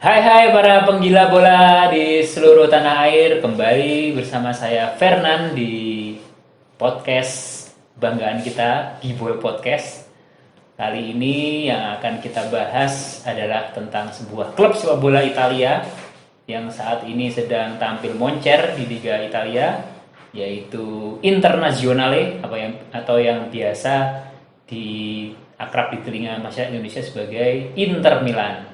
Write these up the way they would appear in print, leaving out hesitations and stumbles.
Hai para penggila bola di seluruh tanah air, kembali bersama saya Fernan di podcast banggaan kita, Gibol Podcast. Kali ini yang akan kita bahas adalah tentang sebuah klub sepak bola Italia yang saat ini sedang tampil moncer di Liga Italia, yaitu Internazionale atau yang biasa akrab di telinga masyarakat Indonesia sebagai Inter Milan.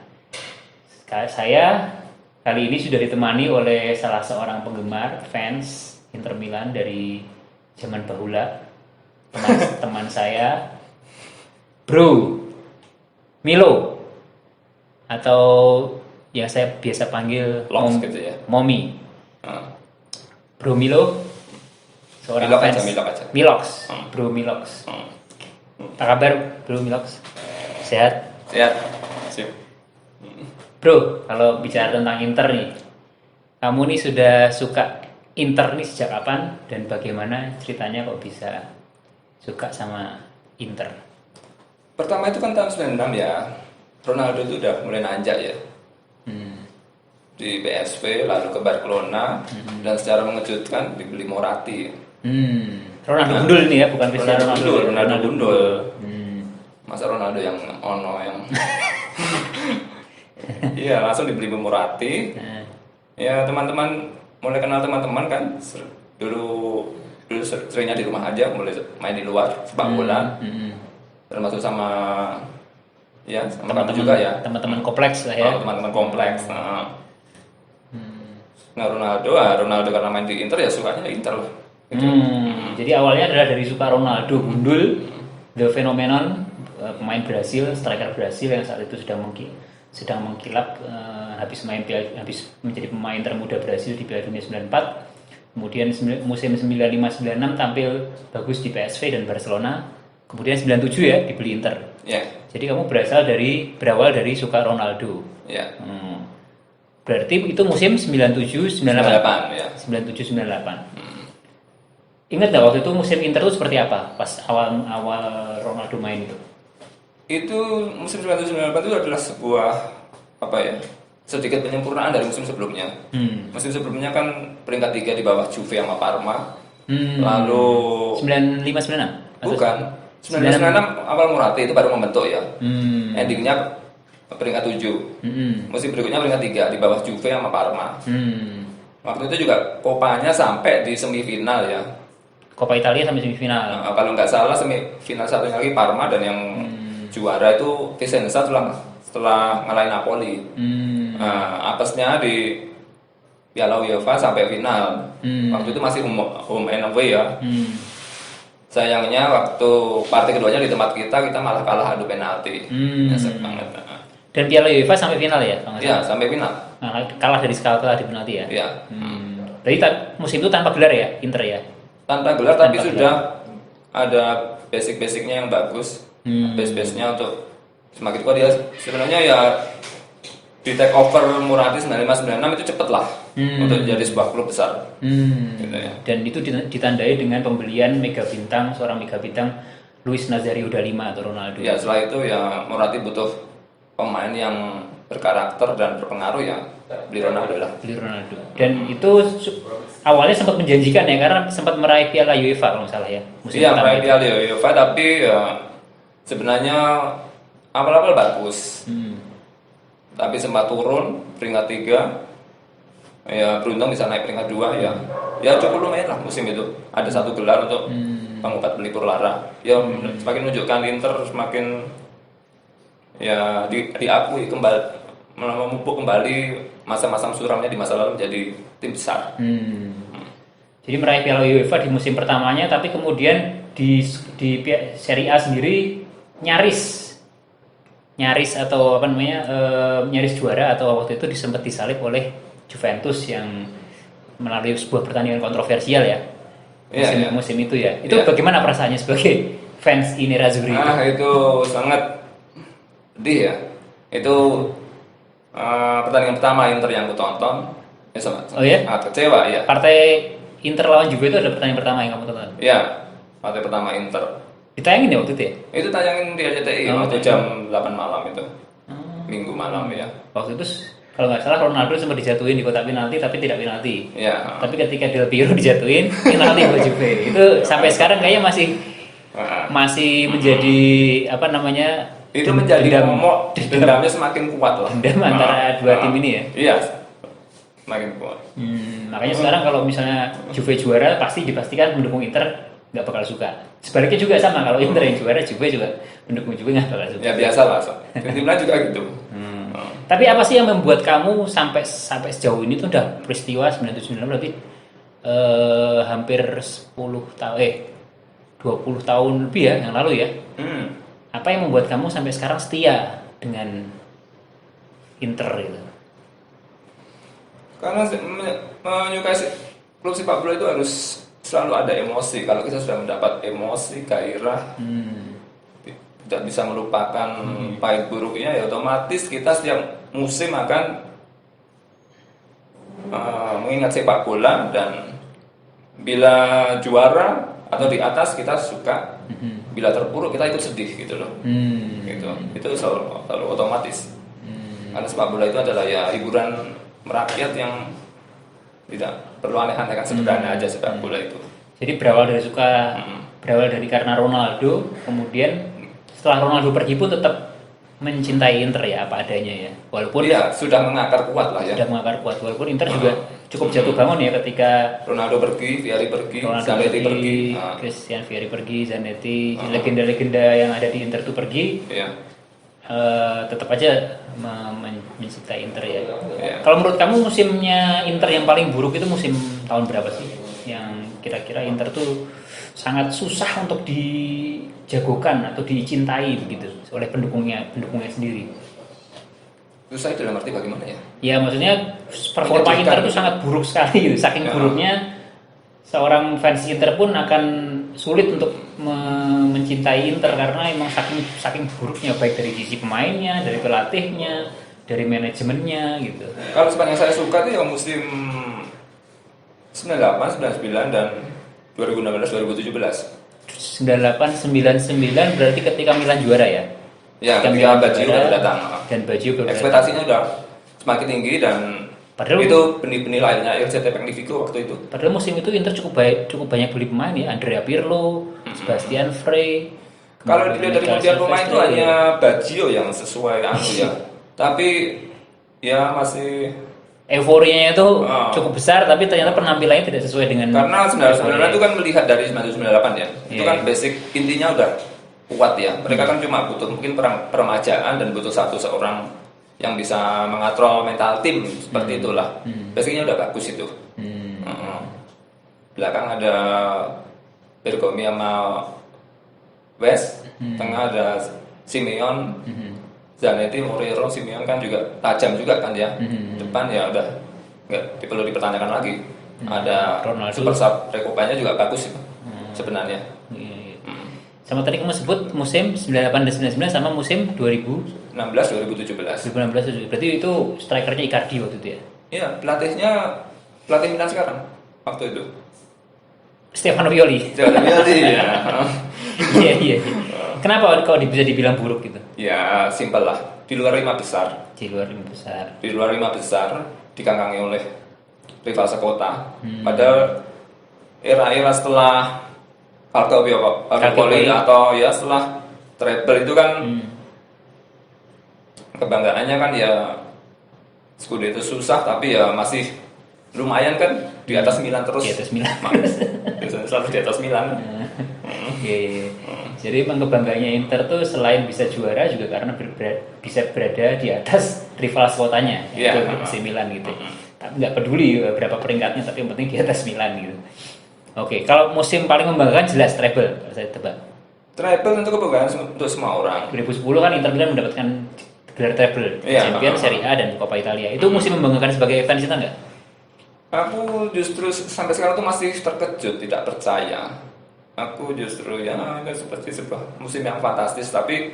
Saya kali ini sudah ditemani oleh salah seorang penggemar fans Inter Milan dari zaman bahula, teman saya, Bro Milo, atau yang saya biasa panggil gitu ya. Momi. Bro Milo, seorang Milok fans aja. Milox, Bro Milox. Apa kabar Bro Milox? Sehat? Sehat. Sip. Bro, kalau bicara tentang Inter nih, kamu nih sudah suka Inter nih sejak kapan dan bagaimana ceritanya kok bisa suka sama Inter? Pertama itu kan tahun 96 ya. Ronaldo itu udah mulai nanjak ya. Di PSV lalu ke Barcelona dan secara mengejutkan dibeli Moratti. Ronaldo gundul nih ya, bukan Cristiano Ronaldo. Ronaldo gundul. Masa Ronaldo yang yang iya, langsung dibeli Moratti. Ya, teman-teman mulai kenal teman-teman kan. Dulu seringnya di rumah aja, mulai main di luar sepak bola. Termasuk sama teman-teman juga ya. Teman-teman kompleks lah ya. Teman-teman kompleks. Nah, Ronaldo karena main di Inter ya sukanya Inter lah. Gitu. Jadi awalnya adalah dari suka Ronaldo gundul, the phenomenon, pemain Brasil, striker Brasil yang saat itu sedang mengkilap, habis menjadi pemain termuda Brasil di Piala Dunia 94. Kemudian musim 95-96 tampil bagus di PSV dan Barcelona. Kemudian 97 ya dibeli Inter. Yeah. Jadi kamu berawal dari suka Ronaldo. Yeah. Berarti itu musim 97-98 ya. 97-98. Ingat nggak waktu itu musim Inter itu seperti apa pas awal Ronaldo main itu? Itu musim 1998 itu adalah sebuah sedikit penyempurnaan dari musim sebelumnya. Musim sebelumnya kan peringkat 3 di bawah Juve sama Parma. Lalu 95-96? Bukan. 1996 awal Moratti itu baru membentuk ya. Endingnya peringkat 7. Musim berikutnya peringkat 3 di bawah Juve sama Parma. Waktu itu juga Copanya sampai di semifinal ya. Coppa Italia sampai semifinal. Kalau nggak salah semifinal satunya lagi Parma dan yang juara itu Vicenza setelah ngalahin Napoli. Apesnya di Piala UEFA sampai final. Waktu itu masih home and away ya. Sayangnya waktu partai keduanya di tempat kita malah kalah adu penalti. Nyesek banget. Dan Piala UEFA sampai final ya? Iya, sampai final. Nah, kalah dari skala di penalti ya? Iya. Berarti musim itu tanpa gelar ya, Inter ya? Tanpa gelar tapi sudah ada basic-basicnya yang bagus. Base-base-nya untuk semakin kuat dia sebenarnya ya di take over Moratti 95-96 itu cepet lah untuk jadi sebuah klub besar. Gitu ya. Dan itu ditandai dengan pembelian seorang mega bintang Luis Nazario da Lima atau Ronaldo. Ya setelah itu ya Moratti butuh pemain yang berkarakter dan berpengaruh ya beli Ronaldo lah. Dan itu awalnya sempat menjanjikan ya karena sempat meraih Piala UEFA kalau nggak salah ya. Iya meraih Piala UEFA tapi ya sebenarnya awal-awal bagus. Tapi sempat turun peringkat 3. Ya beruntung bisa naik peringkat 2 ya. Ya cukup lumayan lah musim itu. Ada 1 gelar untuk pengubat Pelipur Lara. Ya semakin menunjukkan Inter semakin ya diakui kembali, memupuk kembali masa-masa suramnya di masa lalu menjadi tim besar. Jadi meraih Piala UEFA di musim pertamanya, tapi kemudian di Serie A sendiri nyaris atau nyaris juara, atau waktu itu sempat disalib oleh Juventus yang melalui sebuah pertandingan kontroversial ya. Musim itu ya. Itu bagaimana perasaannya sebagai fans Nerazzurri? Itu sangat sedih ya. Itu pertandingan pertama Inter yang aku tonton. Sangat kecewa ya. Partai Inter lawan Juve itu adalah pertandingan pertama yang kamu tonton? Iya, partai pertama Inter. Ditayangin ya waktu itu ya? Itu tayangin di RCTI waktu jam 8 malam itu. Minggu malam ya. Waktu itu Kalau nggak salah Ronaldo sempat dijatuhin di kotak penalti tapi tidak penalti. Ya. Tapi ketika Del Piero dijatuhin penalti buat Juve. Itu sampai sekarang kayaknya masih menjadi apa namanya? Itu menjadi momok dendamnya semakin kuat lah. Dendam antara dua tim ini ya. Iya. Semakin kuat. Makanya sekarang kalau misalnya Juve juara pasti dipastikan mendukung Inter nggak bakal suka. Sebaliknya juga sama, kalau Inter yang juara Juve juga mendukung Juve nggak bakal suka. Ya biasa lah. Timnya juga gitu. Tapi apa sih yang membuat kamu sampai sejauh ini tuh udah peristiwa 9796 berarti hampir 20 tahun lebih ya yang lalu ya. Apa yang membuat kamu sampai sekarang setia dengan Inter itu? Karena menyukai klub sepak bola itu harus selalu ada emosi. Kalau kita sudah mendapat emosi, gairah, tidak bisa melupakan pahit buruknya, ya otomatis kita setiap musim akan mengingat sepak bola, dan bila juara atau di atas kita suka, bila terpuruk kita ikut sedih gitu loh. Gitu. Itu selalu otomatis. Karena sepak bola itu adalah ya hiburan merakyat yang tidak perlu aneh-aneh, kan sederhana aja sepak bola itu. Jadi berawal dari karena Ronaldo, kemudian setelah Ronaldo pergi pun tetap mencintai Inter ya apa adanya ya. Walaupun iya, sudah mengakar kuat lah ya. Sudah mengakar kuat. Walaupun Inter juga cukup jatuh bangun ya ketika Ronaldo pergi, Vieri pergi, Zanetti pergi, Christian Vieri pergi, Zanetti, legenda-legenda yang ada di Inter itu pergi. Iya. Tetap aja mencintai Inter ya. Kalau menurut kamu musimnya Inter yang paling buruk itu musim tahun berapa sih? Yang kira-kira Inter tuh sangat susah untuk dijagokan atau dicintai begitu oleh pendukungnya sendiri. Susah itu dalam arti bagaimana ya? Ya maksudnya performa Inter itu sangat buruk sekali gitu. Saking buruknya seorang fans Inter pun akan sulit untuk mencintai Inter karena emang saking buruknya, baik dari sisi pemainnya, dari pelatihnya, dari manajemennya gitu. Kalau sepanjang saya suka itu yang musim 98, 99 dan 2016, 2017. 98, 99 berarti ketika Milan juara ya? Ya, ketika Baggio udah datang. Dan Baggio ekspektasinya udah semakin tinggi, dan padahal itu benih-benih lainnya RCT Magnifico waktu itu. Padahal musim itu Inter cukup banyak beli pemain ya, Andrea Pirlo, Sebastian Frey. Kalau dilihat dari pembelian pemain itu hanya Baggio yang sesuai ya. Tapi ya masih euforianya itu cukup besar, tapi ternyata penampilannya tidak sesuai dengan. Karena sebenarnya itu kan melihat dari 1998 ya. Itu kan basic intinya udah kuat ya. Mereka kan cuma butuh mungkin peremajaan dan butuh seorang yang bisa mengatrol mental tim seperti itulah. Basicnya udah bagus itu. Belakang ada Bergomi sama West, tengah ada Simeon, Zanetti, Moreira, Simeon kan juga tajam juga kan ya. Depan ya udah nggak perlu dipertanyakan lagi. Ada Ronaldo. super sub Recopa-nya juga bagus itu sebenarnya. Sama tadi kamu sebut musim 98 dan 99 sama musim 2016 2017. Berarti itu strikernya Icardi waktu itu ya? Iya, pelatih Milan sekarang waktu itu. Stefano Pioli. Ya. Iya. Kenapa kalau bisa dibilang buruk gitu? Ya, simpel lah. Di luar 5 besar. Di luar 5 besar. Di luar 5 besar dikangkangi oleh rival sekota. Padahal era-era setelah Calciopoli atau ya setelah treble itu kan kebanggaannya kan ya Scudetto susah, tapi ya masih lumayan kan di atas Milan terus. Di atas Milan. Selalu di atas Milan. Oke. Jadi emang kebanggaannya Inter tuh selain bisa juara juga karena bisa berada di atas rival sekotanya, yaitu AC Milan gitu. Tapi nggak peduli berapa peringkatnya, tapi yang penting di atas Milan gitu. Oke, kalau musim paling membanggakan jelas treble, kalau saya tebak. Treble untuk kebanggaan untuk semua orang. 2010 kan Inter Milan mendapatkan gelar treble, Champions, Serie A dan Coppa Italia. Itu musim membanggakan sebagai fans Inter nggak? Aku justru sampai sekarang tuh masih terkejut, tidak percaya. Aku justru ya seperti sebuah musim yang fantastis, tapi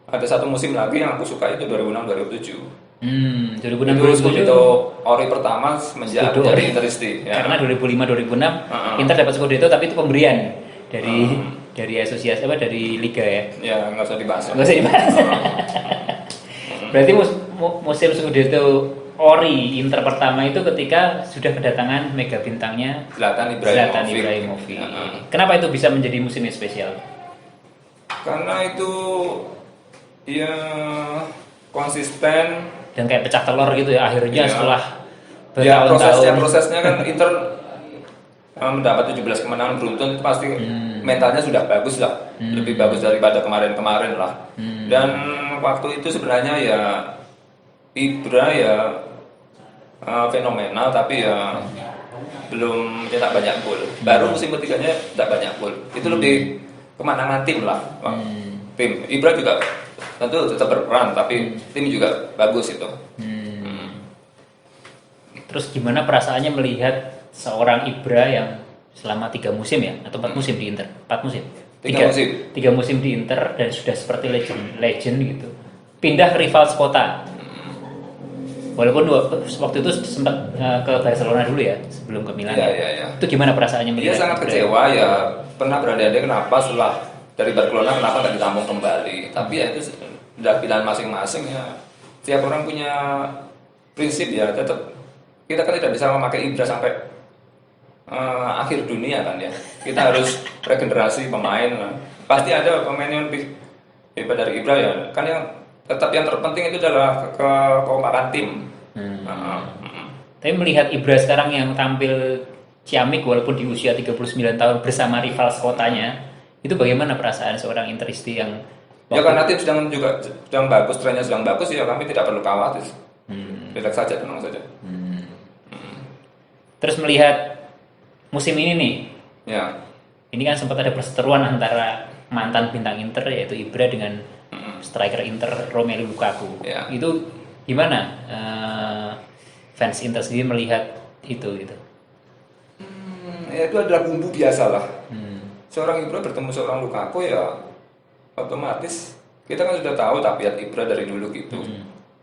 ada satu musim lagi yang aku suka itu 2006-2007. 2006-2007 itu ori pertama semenjak dari Interisti ya. Karena 2005-2006 Inter dapat Scudetto, tapi itu pemberian dari asosiasi dari liga ya. Ya nggak usah dibahas. Berarti musim Scudetto ori Inter pertama itu ketika sudah kedatangan mega bintangnya Zlatan Zlatan Ibrahimovic. Ibrahimovic. Heeh. Kenapa itu bisa menjadi musim yang spesial? Karena itu ya konsisten. Dan kayak pecah telur gitu ya akhirnya Iya. setelah Ya bertahun-tahun. prosesnya kan Inter mendapat 17 kemenangan beruntun itu pasti mentalnya sudah bagus lah, lebih bagus daripada kemarin-kemarin lah. Dan waktu itu sebenarnya ya Ibra ya fenomenal tapi ya belum cetak banyak gol. Baru musim ketiganya cetak banyak gol. Itu lebih kemenangan tim lah. Tim Ibra juga tentu tetap berperan tapi tim juga bagus itu. Terus gimana perasaannya melihat seorang Ibra yang selama 3 musim ya atau 4 musim di Inter? 4 musim. 3 musim. 3 musim di Inter dan sudah seperti legend gitu. Pindah ke rival sekota. Walaupun waktu itu sempat ke Barcelona dulu ya sebelum ke Milan. Iya. Itu gimana perasaannya Dia melihat? sangat Ibra? kecewa ya, pernah berandai-andai kenapa setelah dari Barcelona kenapa nggak ditampung kembali. Tapi ya itu udah pilihan masing-masing ya. Setiap orang punya prinsip ya, tetap kita kan tidak bisa memakai Ibra sampai akhir dunia kan ya. Kita harus regenerasi pemain. Pasti ada pemain yang lebih hebat dari Ibra ya. Kan yang terpenting itu adalah kekompakan tim. Tapi melihat Ibra sekarang yang tampil ciamik walaupun di usia 39 tahun bersama rival sekotanya, itu bagaimana perasaan seorang Interisti yang Ya karena tim sedang bagus, trennya sedang bagus ya kami tidak perlu khawatir. Relax saja, tenang saja. terus melihat musim ini nih, Ya. ini kan sempat ada perseteruan antara mantan bintang Inter yaitu Ibra dengan striker Inter Romelu Lukaku. Ya. Itu gimana fans Inter sendiri melihat itu gitu? Ya itu adalah bumbu biasa lah. Seorang Ibra bertemu seorang Lukaku ya otomatis kita kan sudah tahu tabiat Ibra dari dulu gitu.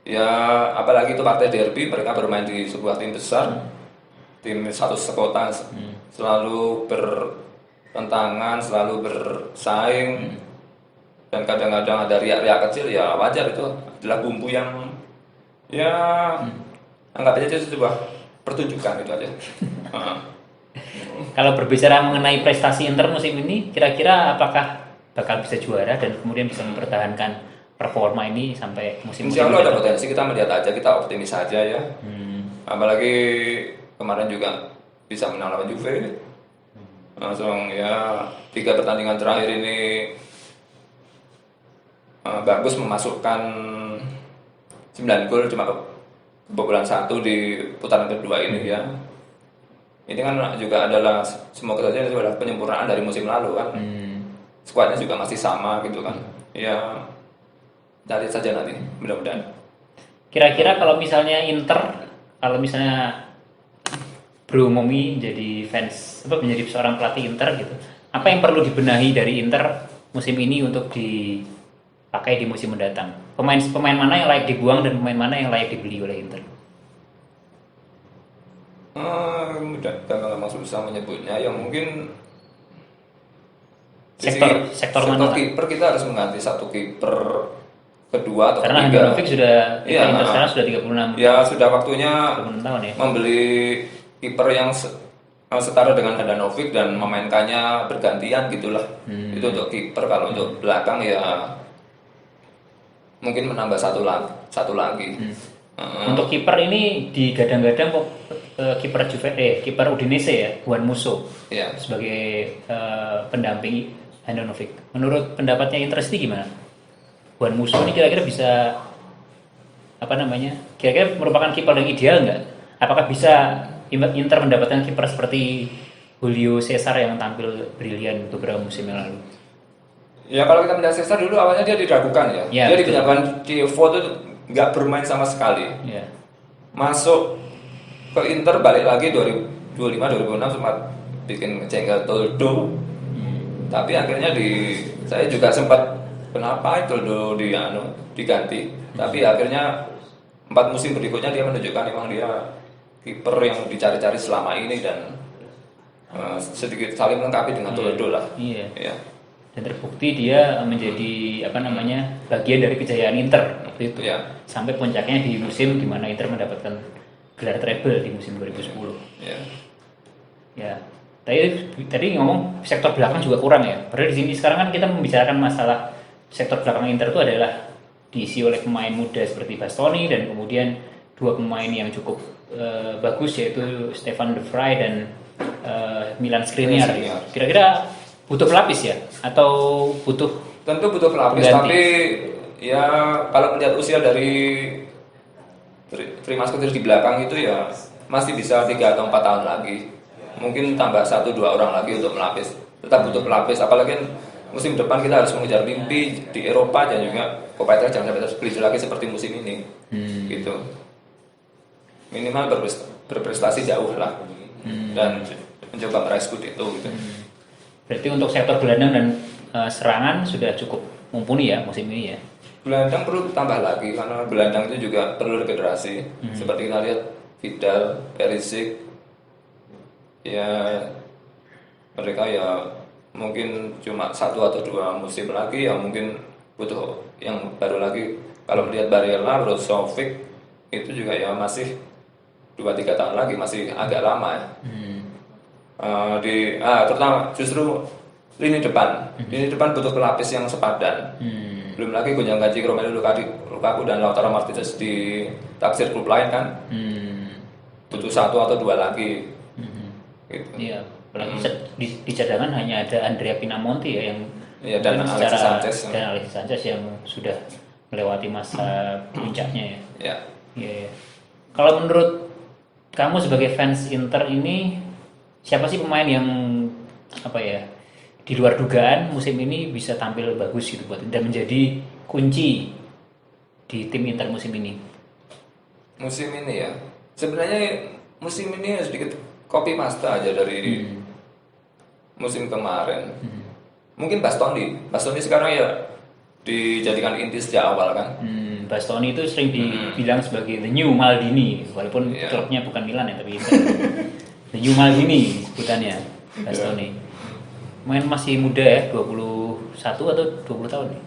Ya apalagi itu partai derby, mereka bermain di sebuah tim besar, tim satu sekota, selalu bertentangan, selalu bersaing, dan kadang-kadang ada riak-riak kecil ya wajar itu adalah bumbu yang ya anggap aja itu sebuah pertunjukan itu aja. Kalau berbicara mengenai prestasi Inter musim ini, kira-kira apakah bakal bisa juara dan kemudian bisa mempertahankan performa ini sampai musim Insya Allah ada depan? potensi, kita melihat aja, kita optimis saja ya. Apalagi kemarin juga bisa menang lawan Juve. Langsung ya 3 pertandingan terakhir ini bagus memasukkan 9 gol cuma kebobolan 1 di putaran kedua ini ya. Ini kan juga adalah semoga saja itu adalah penyempurnaan dari musim lalu kan. Skuadnya juga masih sama gitu kan. Ya kita lihat saja nanti, mudah-mudahan. Kira-kira kalau misalnya Inter, kalau misalnya Bro Momi jadi fans, menjadi seorang pelatih Inter gitu, apa yang perlu dibenahi dari Inter musim ini untuk dipakai di musim mendatang? Pemain mana yang layak dibuang dan pemain mana yang layak dibeli oleh Inter? Memang susah menyebutnya. Yang mungkin sektor mana? kiper kita harus mengganti satu kiper kedua atau Karena ketiga. Handanovic sudah Iya, Inter sekarang sudah 36 Ya sudah waktunya 36 tahun ya. membeli kiper yang setara dengan Handanovic dan memainkannya bergantian gitulah. Itu untuk kiper. Kalau untuk belakang ya mungkin menambah satu lagi. Untuk kiper ini digadang-gadang kok kiper Udinese ya, Juan Musso Ya. sebagai pendamping Handanovic. Menurut pendapatnya Interesti gimana? Juan Musso ini kira-kira bisa kira-kira merupakan kiper yang ideal nggak? Apakah bisa Inter mendapatkan kiper seperti Julio Cesar yang tampil brilian beberapa musim yang lalu? Ya kalau kita melihat Cesar dulu awalnya dia diragukan ya. Ya, Dia betul. digunakan di Evo itu nggak bermain sama sekali. Ya. Masuk ke Inter balik lagi 2025-2026 sempat bikin ngejengkel Toldo. Tapi akhirnya saya juga sempat kenapa Toldo diganti. Tapi akhirnya 4 musim berikutnya dia menunjukkan memang dia kiper yang dicari-cari selama ini dan sedikit saling melengkapi dengan Toldo lah. Iya. Ya. dan terbukti dia menjadi bagian dari kejayaan Inter waktu itu. Ya. Sampai puncaknya di musim di mana Inter mendapatkan gelar treble di musim 2010. Ya. Ya. Tadi ngomong sektor belakang juga kurang ya. Padahal di sini sekarang kan kita membicarakan masalah sektor belakang Inter itu adalah diisi oleh pemain muda seperti Bastoni dan kemudian dua pemain yang cukup bagus yaitu Stefan De Vrij dan Milan Skriniar. Kira-kira butuh pelapis ya atau butuh? Tentu butuh pelapis, ganti. tapi ya kalau melihat usia dari Three Musketeers di belakang itu ya masih bisa 3 atau 4 tahun lagi. Mungkin tambah 1-2 orang lagi untuk melapis. Tetap butuh pelapis, apalagi musim depan kita harus mengejar mimpi di Eropa dan juga Copa Italia jangan sampai terus lagi seperti musim ini. Gitu. Minimal berprestasi jauh lah. Dan mencoba meraih Scudetto gitu. Berarti untuk sektor gelandang dan serangan sudah cukup mumpuni ya musim ini ya. Gelandang perlu tambah lagi karena gelandang itu juga perlu regenerasi. Seperti kita lihat Vidal, Perisic, ya mereka ya mungkin cuma 1 atau 2 musim lagi ya mungkin butuh yang baru lagi. Kalau melihat Barella, Brozovic itu juga ya masih 2-3 tahun lagi, masih agak lama ya. Terutama justru lini depan butuh pelapis yang sepadan. Belum lagi gonjang ganjing Romelu Lukaku dan Lautaro Martinez di taksir klub lain kan. Butuh 1 atau 2 lagi. Gitu. Iya, apalagi di cadangan hanya ada Andrea Pinamonti ya yang dan Alexis Sanchez yang sudah melewati masa puncaknya ya. Ya. Iya. Kalau menurut kamu sebagai fans Inter ini siapa sih pemain yang di luar dugaan musim ini bisa tampil bagus gitu buat dan menjadi kunci di tim Inter musim ini? Musim ini ya. Sebenarnya musim ini sedikit copy paste aja dari musim kemarin. Mungkin Bastoni sekarang ya dijadikan inti sejak awal kan. Bastoni itu sering dibilang sebagai the new Maldini walaupun klubnya bukan Milan ya tapi the new Maldini sebutannya Bastoni. Main masih muda ya, 21 atau 20 tahun nih?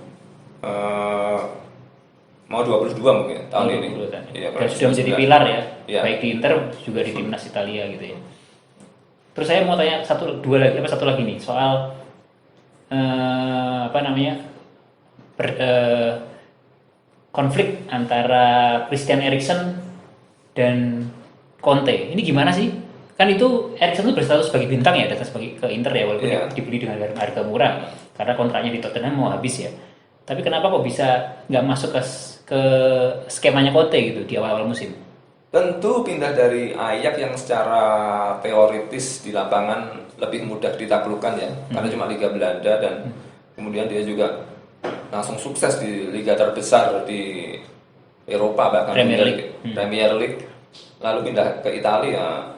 Mau 22 mungkin tahun ini. Ya, dan sudah menjadi pilar ya, baik di Inter juga di timnas Italia gitu ya. Terus saya mau tanya satu lagi nih soal konflik antara Christian Eriksen dan Conte. Ini gimana sih? Kan itu Eriksen itu berstatus sebagai bintang ya, datang sebagai ke Inter ya walaupun dibeli dengan harga murah karena kontraknya di Tottenham mau habis ya. Tapi kenapa kok bisa nggak masuk ke skemanya Conte gitu di awal-awal musim? Tentu pindah dari Ajax yang secara teoritis di lapangan lebih mudah ditaklukkan ya, karena cuma Liga Belanda dan kemudian dia juga langsung sukses di liga terbesar di Eropa bahkan Premier League. Lalu pindah ke Italia.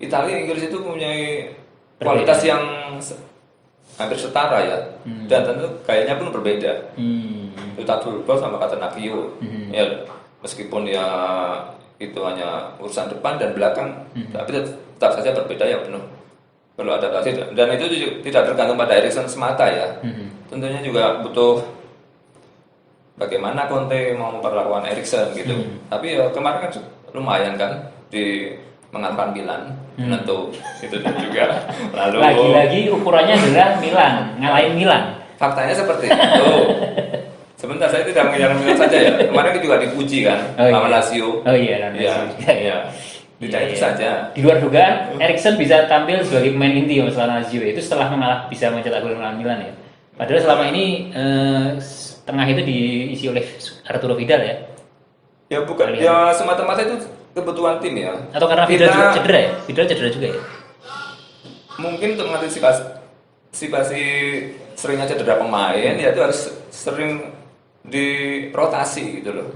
Inggris itu punya kualitas yang hampir setara ya, dan tentu kayaknya pun berbeda. Tuta Turbo sama Catenaccio, ya meskipun ya itu hanya urusan depan dan belakang, tapi tetap saja berbeda ya perlu adaptasi dan itu tidak tergantung pada Eriksen semata ya. Tentunya juga butuh bagaimana Conte mau memperlakukan Eriksen gitu. Tapi ya kemarin kan lumayan kan di mengalahkan Milan, tentu itu juga. Lalu lagi-lagi ukurannya adalah Milan, ngalahin Milan. Faktanya seperti itu. Sebentar, saya tidak mengejar Milan saja ya. Kemarin juga dipuji kan, sama Lazio. Oh iya, Iya. Tidak itu saja. Di luar dugaan, Eriksen bisa tampil sebagai pemain inti masalah Lazio itu setelah bisa mencetak gol melawan Milan ya. Padahal selama ini tengah itu diisi oleh Arturo Vidal ya. Ya bukan, ya semata-mata itu kebutuhan tim ya. Atau karena Vidal juga cedera ya? Vidal cedera juga ya? Mungkin untuk mengantisipasi seringnya cedera pemain ya itu harus sering dirotasi gitu loh.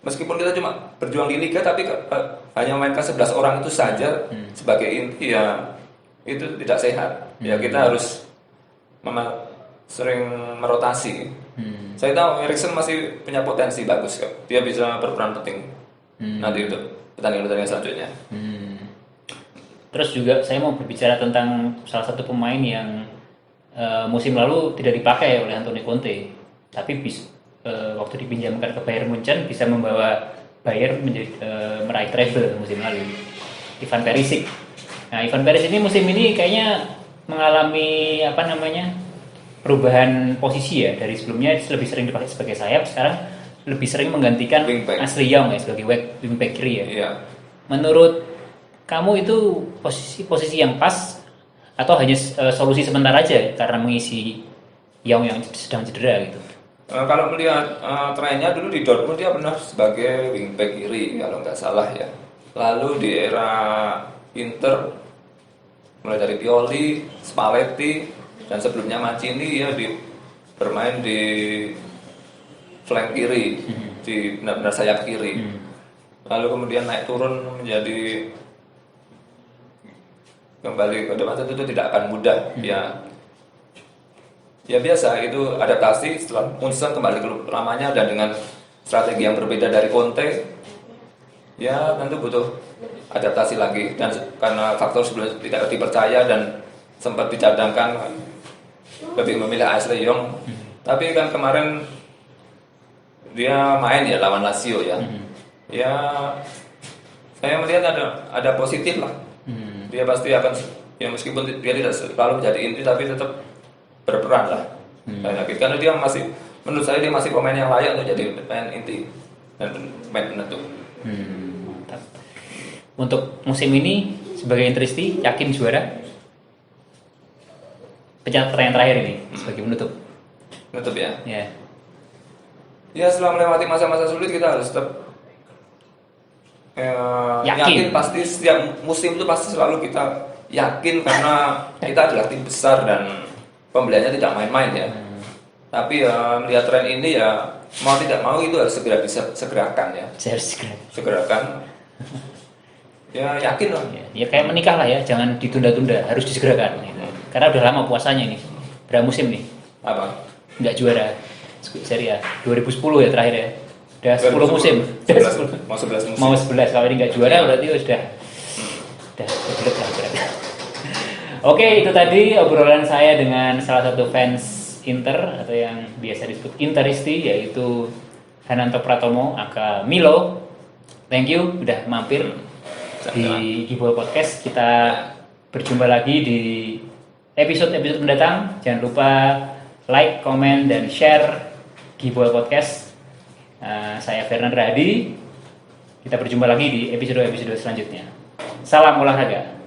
Meskipun kita cuma berjuang di liga tapi hanya mainkan 11 orang itu saja sebagai inti ya itu tidak sehat. Ya kita harus sering merotasi. Saya tahu Eriksen masih punya potensi bagus kok. Dia bisa berperan penting nanti untuk pertandingan selanjutnya. Terus juga saya mau berbicara tentang salah satu pemain yang musim lalu tidak dipakai oleh Antonio Conte, tapi waktu dipinjamkan ke Bayern Munchen bisa membawa Bayern meraih treble musim lalu. Ivan Perisic. Nah, Ivan Perisic ini musim ini kayaknya mengalami perubahan posisi ya, dari sebelumnya lebih sering dipakai sebagai sayap, sekarang lebih sering menggantikan Ashley Young ya sebagai wingback kiri ya. Iya. Menurut kamu itu posisi yang pas atau hanya solusi sementara aja karena mengisi Young yang sedang cedera gitu? Kalau melihat trennya dulu di Dortmund dia pernah sebagai wingback kiri kalau nggak salah ya. Lalu di era Inter mulai dari Pioli, Spalletti, dan sebelumnya Mancini ya bermain di flank kiri, di benar-benar sayap kiri. Lalu kemudian naik turun menjadi kembali ke depan, tentu tidak akan mudah ya biasa itu adaptasi setelah Munchen kembali ke klub lamanya dan dengan strategi yang berbeda dari Conte ya tentu butuh adaptasi lagi, dan karena faktor sebelumnya tidak dipercaya dan sempat dicadangkan lebih memilih Ashley Young, tapi kan kemarin dia main ya lawan Lazio ya. Ya saya melihat ada positif lah. Dia pasti akan ya meskipun dia tidak selalu menjadi inti tapi tetap berperan lah. Karena dia masih, menurut saya dia masih pemain yang layak untuk jadi pemain inti dan pemain penentu. Mantap. Untuk musim ini sebagai Interisti yakin juara? Pertanyaan terakhir ini sebagai penutup. Penutup ya. Ya. Ya setelah melewati masa-masa sulit kita harus tetap yakin. Pasti setiap musim itu pasti selalu kita yakin karena kita adalah tim besar dan pembeliannya tidak main-main ya. Tapi melihat tren ini ya mau tidak mau itu harus segerakan ya. Segerakan. Ya yakin lah. Ya kayak menikah lah ya, jangan ditunda-tunda, harus disegerakan. Gitu. Karena udah lama puasanya ini, berapa musim nih? Apa? Nggak juara Serie A 2010 ya terakhir ya. Udah 10 musim. 11, mau 11 musim. Mau 11 kalau ini nggak juara berarti sudah kebelet lah berarti. Oke, itu tadi obrolan saya dengan salah satu fans Inter atau yang biasa disebut Interisti, yaitu Hananto Pratomo aka Milo. Thank you udah mampir di Gibol Podcast. Kita berjumpa lagi di episode-episode mendatang. Jangan lupa like, comment, dan share Gibol Podcast. Saya Fernan Rahadi. Kita berjumpa lagi di episode-episode selanjutnya. Salam olahraga.